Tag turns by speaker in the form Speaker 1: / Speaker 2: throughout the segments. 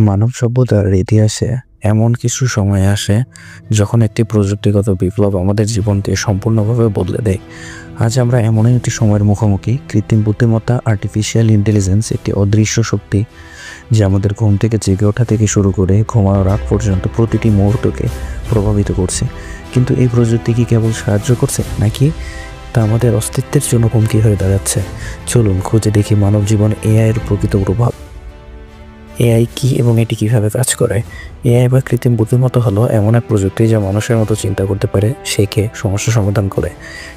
Speaker 1: মানব সভ্যতার ইতিহাসে এমন কিছু সময় আসে যখন একটি প্রযুক্তিগত বিপ্লব আমাদের জীবনকে সম্পূর্ণভাবে বদলে দেয়। আজ আমরা এমনই একটি সময়ের মুখোমুখি। কৃত্রিম বুদ্ধিমত্তা, আর্টিফিশিয়াল ইন্টেলিজেন্স একটি অদৃশ্য শক্তি যা আমাদের ঘুম থেকে জেগে ওঠা থেকে শুরু করে ঘুমানোর আগ পর্যন্ত প্রতিটি মুহূর্তকে প্রভাবিত করছে। কিন্তু এই প্রযুক্তি কি কেবল সাহায্য করছে, নাকি তা আমাদের অস্তিত্বের জন্য হুমকি হয়ে দাঁড়াচ্ছে? চলুন খুঁজে দেখি মানব জীবন এআইয়ের প্রকৃত প্রভাব। এআই কি এবং এটি কিভাবে কাজ করে? এআই বা কৃত্রিম বুদ্ধিমত্তা হলো এমন এক প্রযুক্তি যা মানুষের মতো চিন্তা করতে পারে, শেখে, সমস্যা সমাধান করে,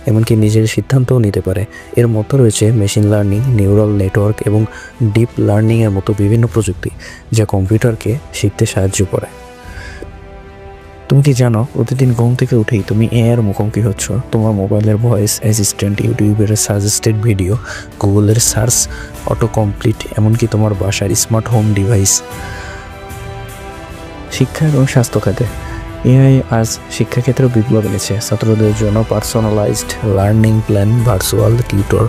Speaker 1: এমনকি নিজের সিদ্ধান্তও নিতে পারে। এর মধ্যে রয়েছে মেশিন লার্নিং, নিউরাল নেটওয়ার্ক এবং ডিপ লার্নিংয়ের মতো বিভিন্ন প্রযুক্তি যা কম্পিউটারকে শিখতে সাহায্য করে। তুমি কি জানো, প্রতিদিন ঘুম থেকে উঠেই তুমি এআইয়ের মুখোমুখি হচ্ছ। তোমার মোবাইলের ভয়েস অ্যাসিস্ট্যান্ট, ইউটিউবের সাজেস্টেড ভিডিও, গুগলের সার্চ অটো কমপ্লিট, এমনকি তোমার বাসার স্মার্ট হোম ডিভাইস। শিক্ষা এবং স্বাস্থ্য খাতে এআই আজ শিক্ষাক্ষেত্রেও বিপ্লব এনেছে। ছাত্রদের জন্য personalised learning plan, virtual tutor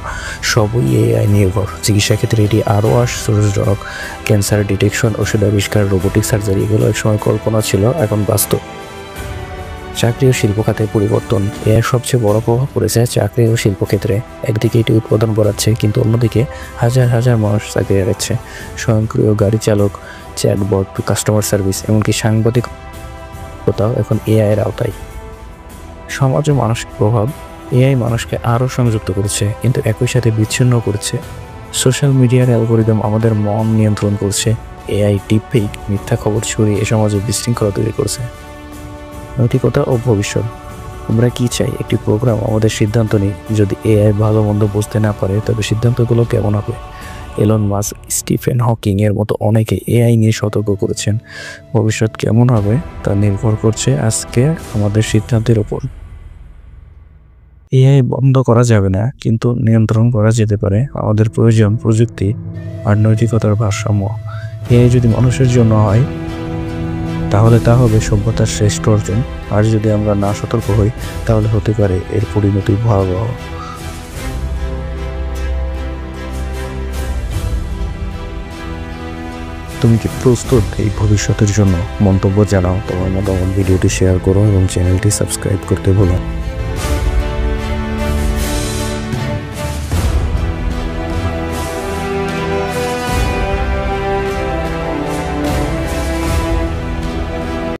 Speaker 1: সবই এআই নির্ভর। চিকিৎসা ক্ষেত্রে এটি আরও আশ্চর্যজনক। ক্যান্সার ডিটেকশন, ওষুধ আবিষ্কার, রোবোটিক সার্জারি, এগুলো একসময় কল্পনা ছিল, এখন বাস্তব। চাকরি ও শিল্প খাতে পরিবর্তন। এর সবচেয়ে বড় প্রভাব পড়েছে চাকরি ও শিল্পক্ষেত্রে। একদিকে এটি উৎপাদন বাড়াচ্ছে, কিন্তু অন্যদিকে হাজার হাজার মানুষ চাকরি হারাচ্ছে। স্বয়ংক্রিয় গাড়ি চালক, চ্যাটবট, কাস্টমার সার্ভিস, এমনকি সাংবাদিকতাও এখন এআইয়ের আওতায়। সমাজ ও মানসিক প্রভাব। এআই মানুষকে আরও সংযুক্ত করেছে, কিন্তু একই সাথে বিচ্ছিন্ন করছে। সোশ্যাল মিডিয়ার অ্যালগোরিদম আমাদের মন নিয়ন্ত্রণ করছে। এআই ডিপফেক, মিথ্যা খবর ছড়িয়ে এ সমাজে বিশৃঙ্খলা তৈরি করছে। নৈতিকতা ও ভবিষ্যৎ। আমরা কি চাই? একটি প্রোগ্রাম আমাদের সিদ্ধান্ত নিই। যদি এআই ভালো মন্দ বুঝতে না পারে, তবে সিদ্ধান্তগুলো কেমন হবে? এলন মাস্ক, স্টিফেন হকিং এর মতো অনেকে এআই নিয়ে সতর্ক করেছেন। ভবিষ্যৎ কেমন হবে তা নির্ভর করছে আজকে আমাদের সিদ্ধান্তের ওপর। এআই বন্ধ করা যাবে না, কিন্তু নিয়ন্ত্রণ করা যেতে পারে। আমাদের প্রয়োজন প্রযুক্তি আর নৈতিকতার ভারসাম্য। এআই যদি মানুষের জন্য হয়, তাহলে তা হবে সভ্যতার শ্রেষ্ঠ অর্জন। আর যদি আমরা না সতর্ক হই, তাহলে হতে পারে এর পরিণতি ভয়াবহ। তুমি কি প্রস্তুত এই ভবিষ্যতের জন্য? মন্তব্য জানাও, তোমার মতামত ভিডিওটি শেয়ার করো এবং চ্যানেলটি সাবস্ক্রাইব করতে ভুলো না।